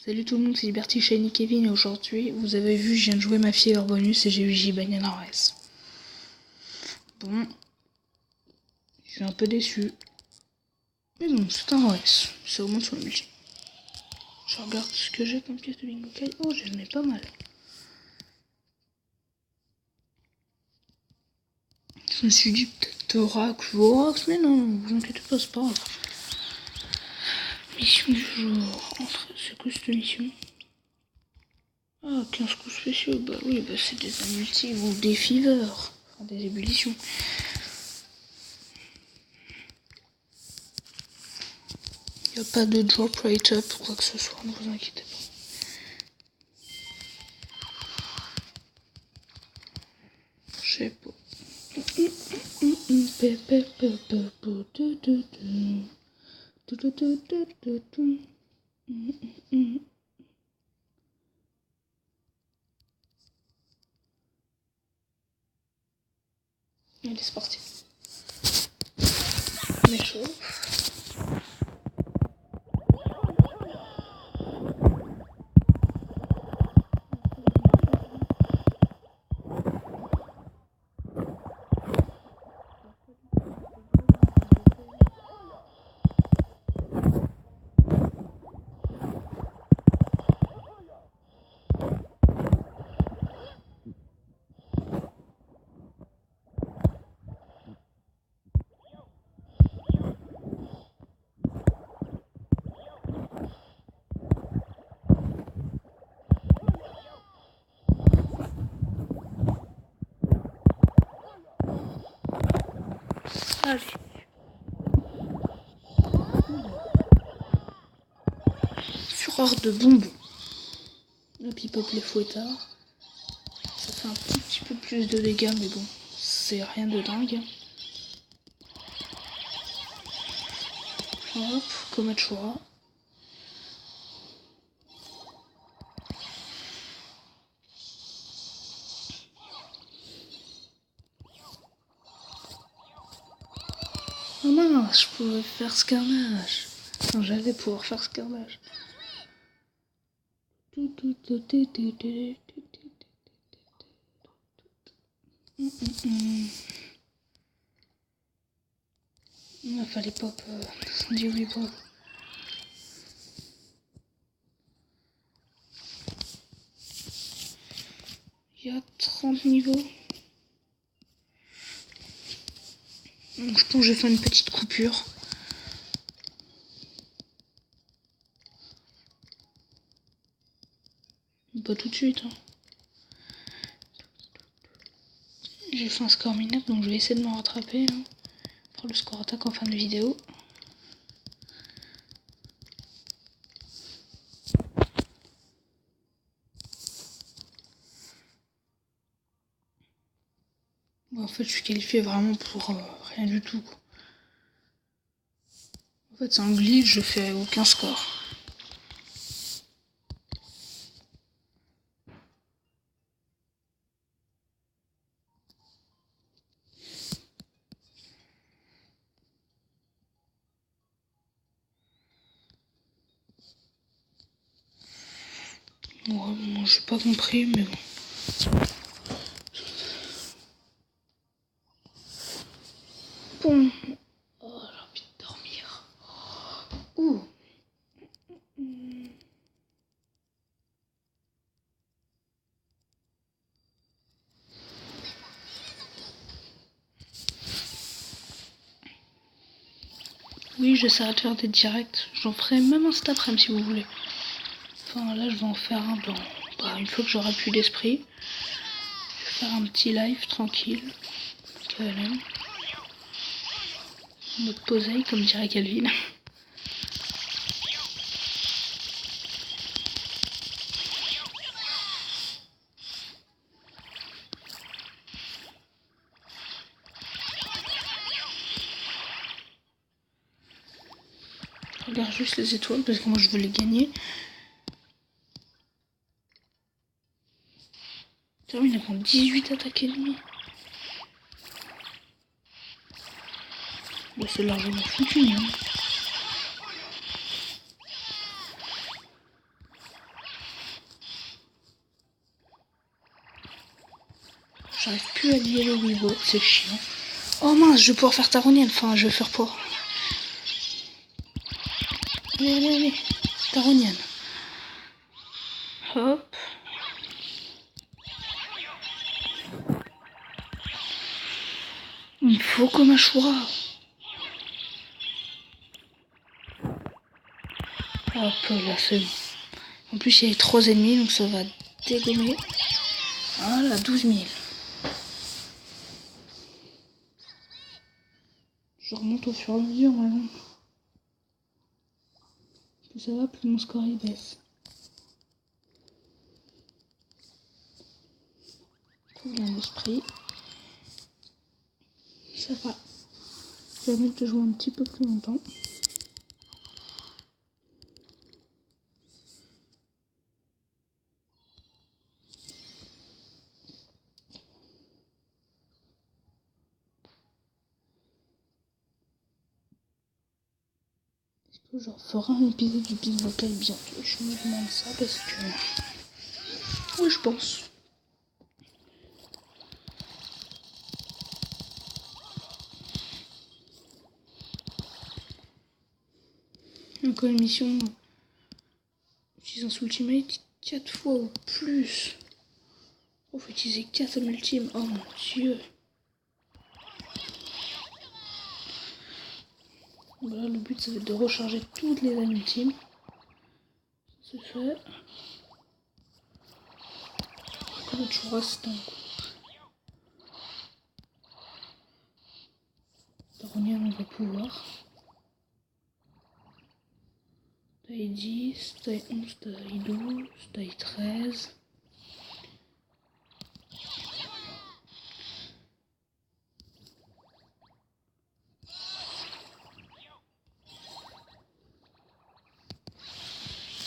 Salut tout le monde, c'est Liberty Shiny Kevin et aujourd'hui, vous avez vu, je viens de jouer ma fièvre bonus et j'ai eu J-Banyan RS. Bon, je suis un peu déçu. Mais bon, c'est un RS, ça augmente sur le multi. Je regarde ce que j'ai comme pièce de bingo kai. Oh, j'en ai pas mal. Je me suis dit peut-être Oracle ou Oracle, mais non, vous inquiétez pas, c'est pas grave. Mission du jour. C'est quoi cette mission? Ah, 15 coups spéciaux. Bah oui, bah c'est des amultis ou des fevers. Enfin, des ébullitions. Il n'y a pas de drop rate up ou quoi que ce soit, ne vous inquiétez pas. Je sais pas. Allez, c'est parti. Mais chaud. Allez. Fureur de bonbons. Hop, il pop les fouettards. Ça fait un tout petit peu plus de dégâts, mais bon, c'est rien de dingue. Hop, Komachura. Oh mince, je pouvais faire ce carnage. Enfin, j'allais pouvoir faire ce carnage. Il fallait pop du reborn. Il y a 30 niveaux. Donc je pense que je vais faire une petite coupure. Pas tout de suite. Hein. J'ai fait un score minable, donc je vais essayer de me rattraper. Hein. Faire le score attaque en fin de vidéo. Bon, en fait, je suis qualifié vraiment pour rien du tout. Quoi. En fait, c'est un glitch, je fais aucun score. Ouais, bon, j'ai pas compris, mais bon. Bon. Oh, j'ai envie de dormir. Ouh. Oui, j'essaierai de faire des directs. J'en ferai même un cet après-midi si vous voulez. Enfin, là, je vais en faire un dans... une fois que j'aurai plus d'esprit. Je vais faire un petit live tranquille. KLM. Mode poseille, comme dirait Calvin. Je regarde juste les étoiles parce que moi je veux les gagner. Il a 18 attaques ennemies. Bon, c'est largement foutu, hein. J'arrive plus à lier le Weibo, c'est chiant. Oh mince, je vais pouvoir faire Taronienne. Enfin, je vais faire pour. Allez, allez, allez. Taronienne. Hop. Il me faut comme un choix. Hop, là, c'est bon. En plus, il y a 3 ennemis, donc ça va dégommer. Voilà, 12 000. Je remonte au fur et à mesure, maintenant. Plus ça va, plus mon score il baisse. Trouve un esprit. Ça va. Ça va mettre de jouer un petit peu plus longtemps. Est-ce que je referai un épisode du Beat Vocal bientôt? Je me demande ça parce que... Oui, je pense. Encore une mission. J'utilise un ultimate 4 fois ou plus. Oh, faut utiliser 4 ultimes. Oh mon dieu. Voilà, le but ça va être de recharger toutes les âmes ultimes. C'est fait. Comme le choix, c'est un coup. Taronienne, on va pouvoir. Taille 10, taille 11, taille 12, taille 13.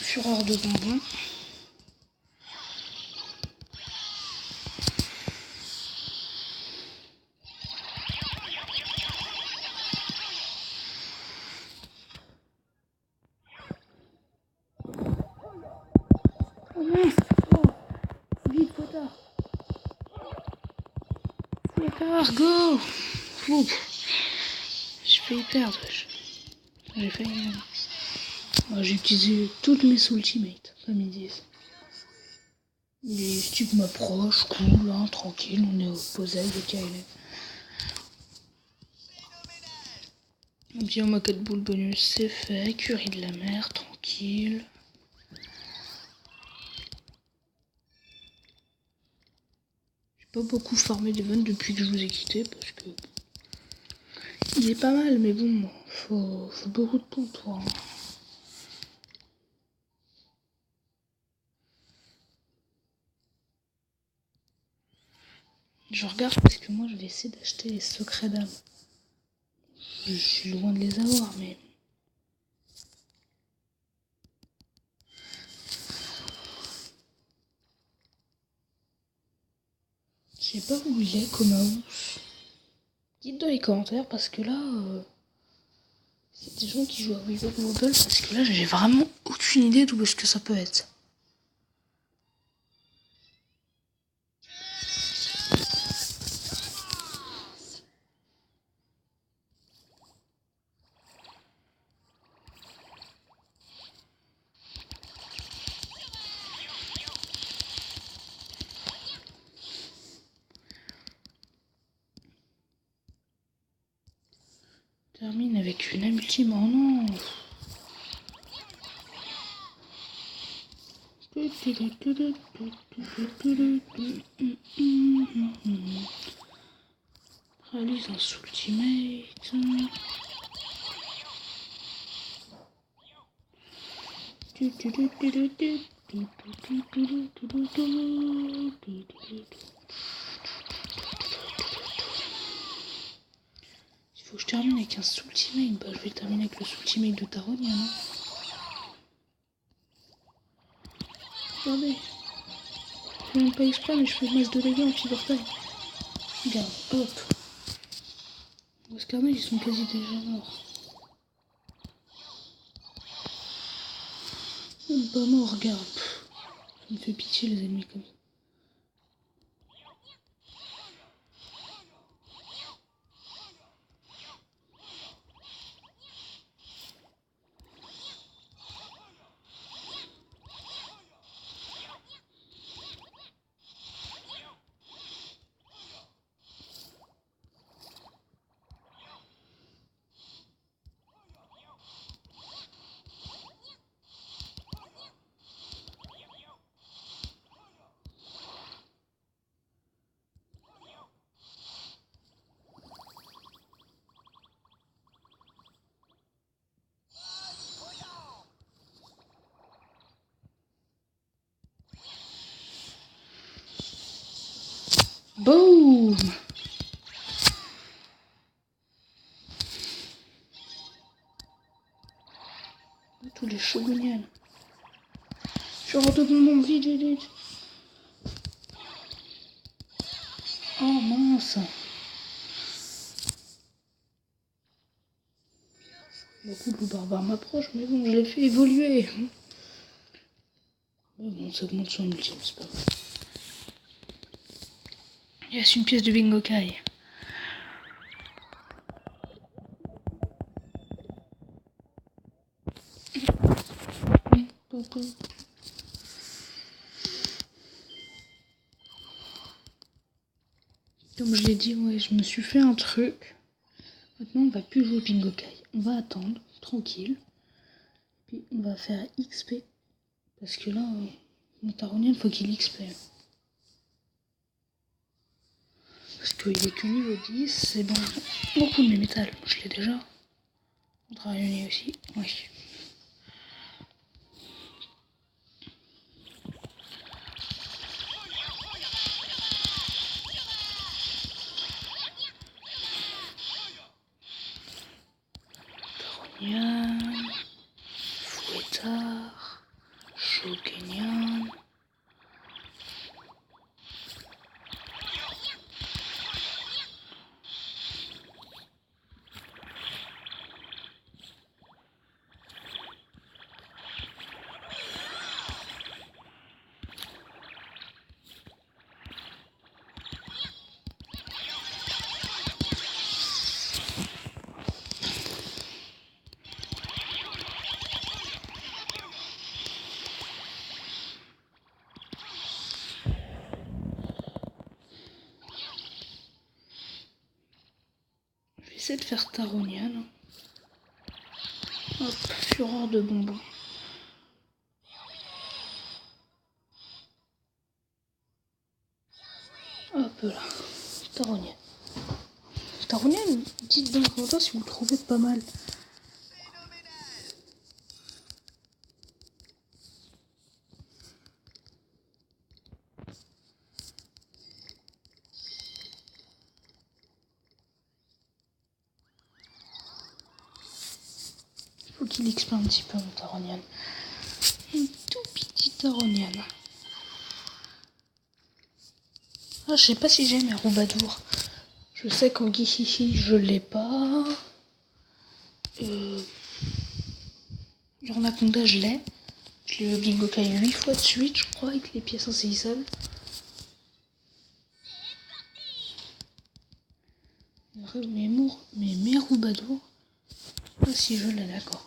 Fureur de bonbons. Oh mince! Oh! Vite, potard! Potard, go! J'ai failli perdre. J'ai failli... J'ai utilisé toutes mes ultimates, comme ils disent. Les types m'approchent, cool, hein, tranquille, on est opposé avec Kylie. Bien moquette boule bonus, c'est fait. Curie de la mer, tranquille. J'ai pas beaucoup farmé des vannes depuis que je vous ai quitté parce que il est pas mal, mais bon, faut beaucoup de temps pour. Je regarde parce que moi je vais essayer d'acheter les secrets d'âme. Je suis loin de les avoir, mais. Je sais pas où il est, Komaous. Dites dans les commentaires parce que là. C'est des gens qui jouent à Weevil Wobble parce que là j'ai vraiment aucune idée d'où est-ce que ça peut être. Termine avec une âme ultime, oh non. Réalise un ultimate. Il faut que je termine avec un ultimate. Bah, je vais terminer avec le ultimate de Taronienne. Hein. Regardez. Je fais même pas exprès, mais je fais masse de dégâts en petit portail. Regarde, hop. Vos carnets, ils sont quasi déjà morts. Même pas mort, regarde. Ça me fait pitié les ennemis comme ça. Boum. Tous les shogunians. Je redonne mon vite, vite, vite. Oh mince. Beaucoup de loups barbares m'approchent, mais bon, je l'ai fait évoluer. Oh bon, ça augmente son ultime, c'est pas grave. Il reste une pièce de bingo kai. Comme je l'ai dit, ouais, je me suis fait un truc. Maintenant, on va plus jouer au bingo kai. On va attendre, tranquille. Puis on va faire XP. Parce que là, mon Taronian, faut qu'il XP. Parce qu'il est que niveau 10, c'est bon. Beaucoup de mes métal, je l'ai déjà. On travaille aussi, oui. Taronian, Fouettard, Shogunian. Je vais essayer de faire Taronian. Hop, fureur de bonbons. Hop là, Taronian. Taronian, dites dans les commentaires si vous le trouvez pas mal. Faut qu'il XP un petit peu mon Taronian. Un tout petit Taronian. Ah, je sais pas si j'ai mes Roubadour. Je sais qu'en Gishishi, je l'ai pas. Yornaconda, je l'ai. Je l'ai eu au Bingo Kai 8 fois de suite, je crois, avec les pièces insaisissables. Mes Roubadour. Ah, si je l'ai, d'accord.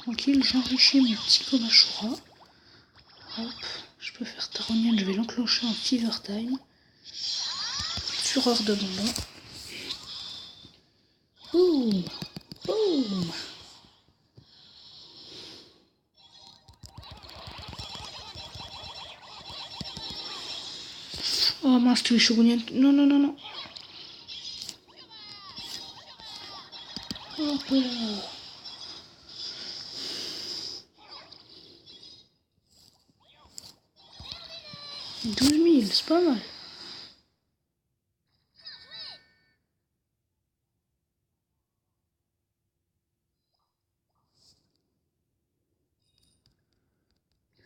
Tranquille, j'enrichis mon petit Komashura. Hop, je peux faire Taronian, je vais l'enclencher en Fever Time. Fureur de bonbons. Boum, boum. Oh mince, tous les Shogunian. Non, non, non, non. Hop là. 12 000, c'est pas mal.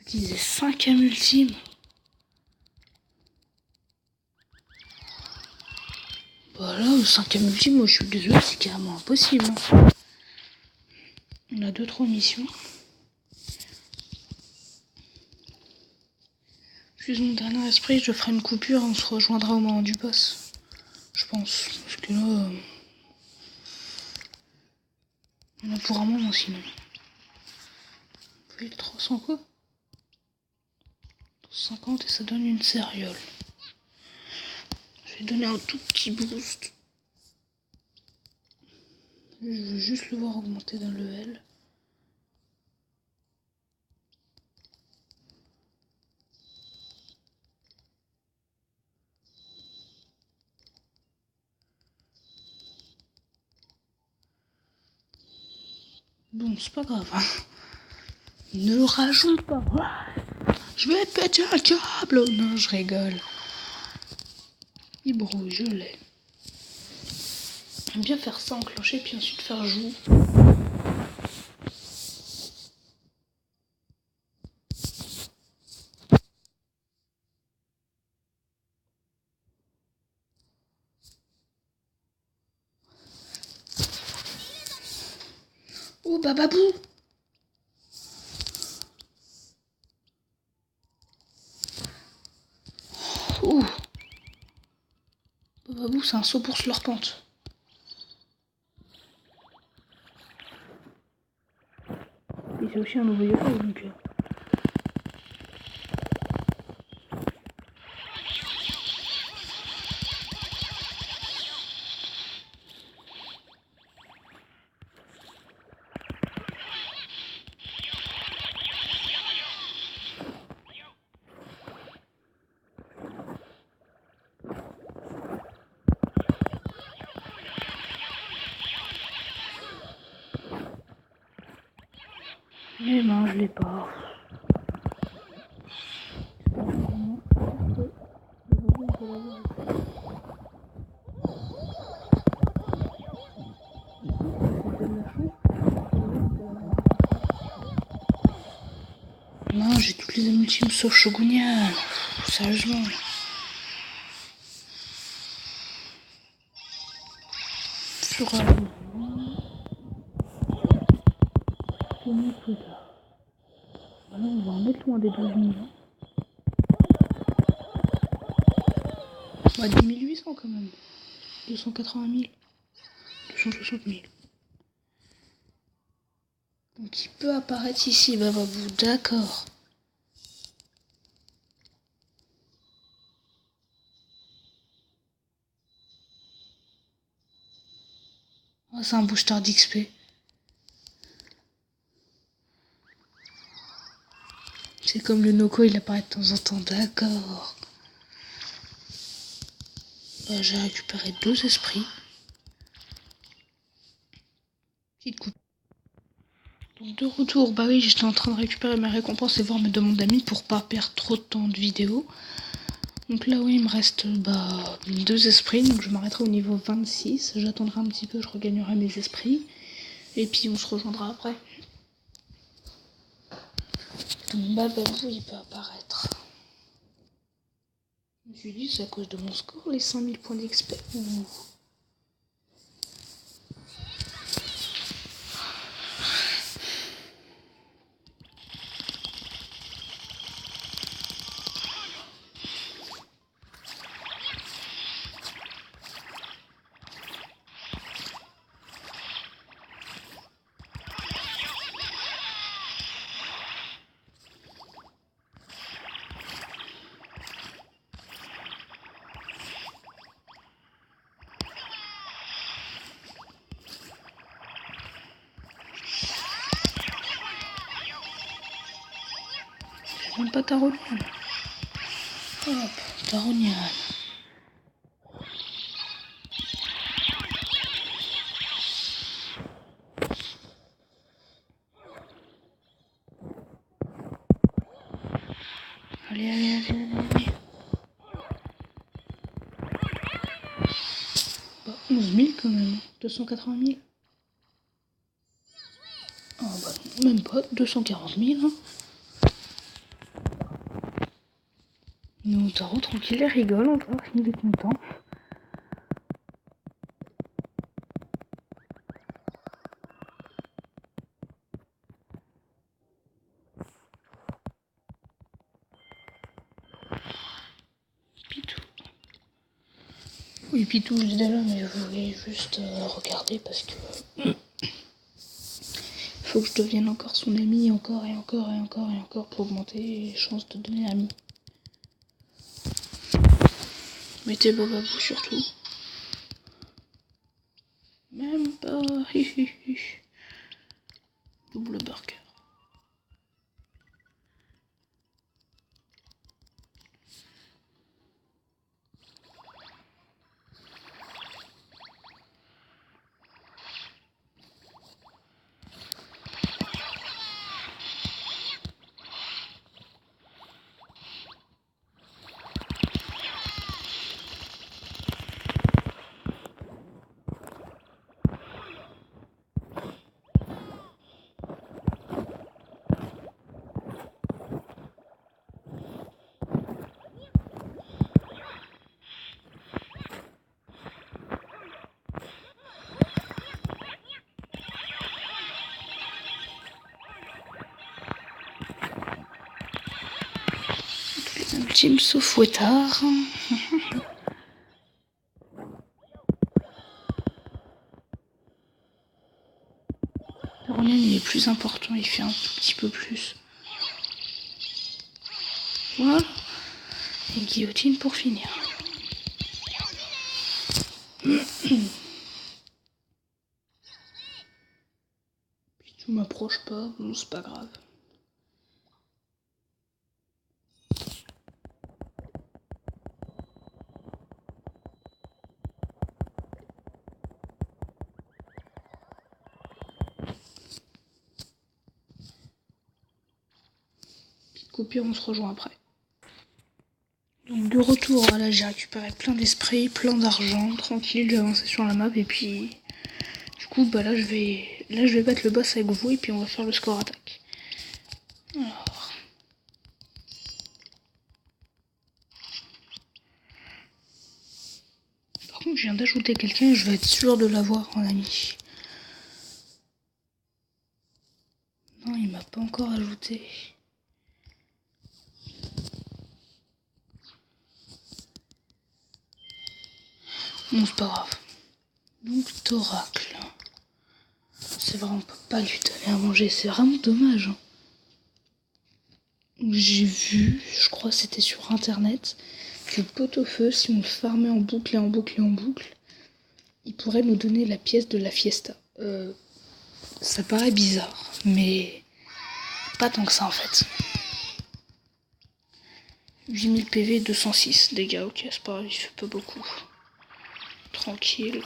Utiliser 5 âmes ultimes. Bah là, 5 âmes ultimes, moi je suis désolé, c'est carrément impossible. Hein. On a 2-3 missions. Puis mon dernier esprit, je ferai une coupure et on se rejoindra au moment du boss. Je pense. Parce que là. On a pour un moment sinon. Oui, 300 quoi? 50 et ça donne une céréole. Je vais donner un tout petit boost. Je veux juste le voir augmenter d'un level. Bon, c'est pas grave. Hein. Ne rajoute pas. Je vais péter un câble. Non, je rigole. Il brouille, je l'ai. J'aime bien faire ça, enclencher, puis ensuite faire joue. Oh, bababou! Oh! Bababou, c'est un saut pour slurpante. Et c'est aussi un nouveau yoga, donc... Mais non, je l'ai pas. Non, j'ai toutes les ultimes sauf Shogunyan. Sérieusement. Sur plus tard. Alors on va en mettre loin des 12 000. Bah 10 800 quand même. 280 000. 260 000. Donc il peut apparaître ici, bababou, d'accord. Oh, c'est un booster d'XP. C'est comme le Noko, il apparaît de temps en temps, d'accord. Bah, j'ai récupéré 2 esprits. Petite coupe. Donc de retour, bah oui, j'étais en train de récupérer mes récompenses et voir mes demandes d'amis pour pas perdre trop de temps de vidéo. Donc là, oui, il me reste 2 esprits, donc je m'arrêterai au niveau 26. J'attendrai un petit peu, je regagnerai mes esprits. Et puis on se rejoindra après. Donc bababou, il peut apparaître. Je me suis dit, c'est à cause de mon score, les 5000 points d'XP. J'aime pas Taronian. Hop, Taronian. Allez, allez, allez, allez. Bah, 11 000 quand même. 280 000. Oh bah non, même pas. 240 000. Hein. Nous, Taro, tranquille, il rigole encore. Il est content. Pitou. Oui, Pitou, je disais là, mais je voulais juste regarder parce que... faut que je devienne encore son ami, encore et encore et encore et encore pour augmenter les chances de devenir ami. Mettez Bobabou surtout. Même pas. Double burger. Ultime sauf fouettard. Le Ronin il est plus important, il fait un tout petit peu plus. Voilà. Et guillotine pour finir. Puis tu m'approches pas, bon, c'est pas grave. Coupure, on se rejoint après. Donc de retour, là j'ai récupéré plein d'esprits, plein d'argent, tranquille, j'ai avancé sur la map et puis du coup bah là je vais battre le boss avec vous et puis on va faire le score attaque. Alors. Par contre je viens d'ajouter quelqu'un et je vais être sûr de l'avoir en ami. Non, il m'a pas encore ajouté. Bon, c'est pas grave. Donc, Thoracle. C'est vrai, on peut pas lui donner à manger. C'est vraiment dommage. Hein. J'ai vu, je crois que c'était sur internet, que pot-au-feu, si on le farmait en boucle et en boucle et en boucle, il pourrait nous donner la pièce de la fiesta. Ça paraît bizarre, mais pas tant que ça en fait. 8000 PV, 206 dégâts. Ok, c'est pas grave, il fait pas beaucoup. Tranquille.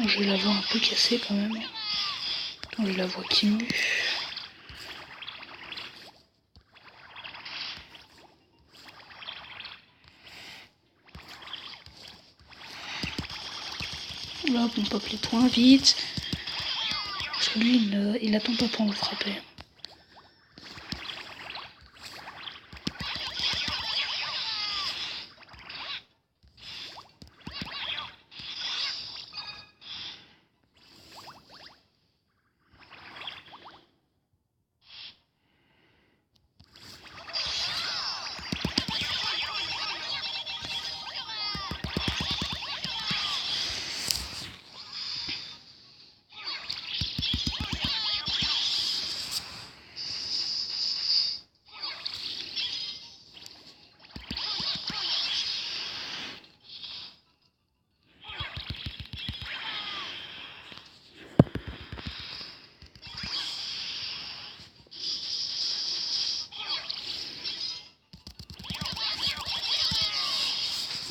J'ai la voix un peu cassée quand même. Attends, j'ai la voix qui mue. Là, on pop les points vite. Parce que lui, il attend pas pour le frapper.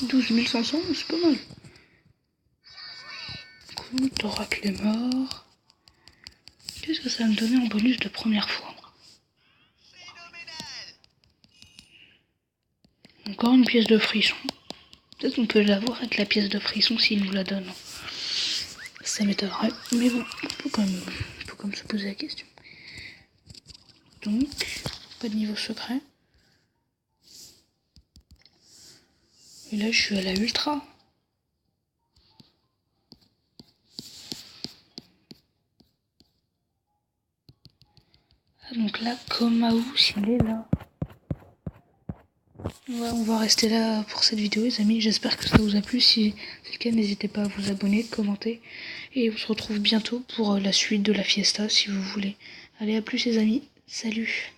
« 12 500, c'est pas mal. Cool, Thoracle est mort. Qu'est-ce que ça va me donner en bonus de première fois? Encore une pièce de frisson. Peut-être qu'on peut l'avoir avec la pièce de frisson s'il nous la donne. Ça m'étonnerait. Mais bon, on peut quand même se poser la question. Donc, pas de niveau secret. Et là, je suis à la ultra. Ah, donc là, Komaous, il est là. Ouais, on va rester là pour cette vidéo les amis, j'espère que ça vous a plu, si c'est le cas n'hésitez pas à vous abonner, commenter, et on se retrouve bientôt pour la suite de la fiesta si vous voulez. Allez, à plus les amis, salut.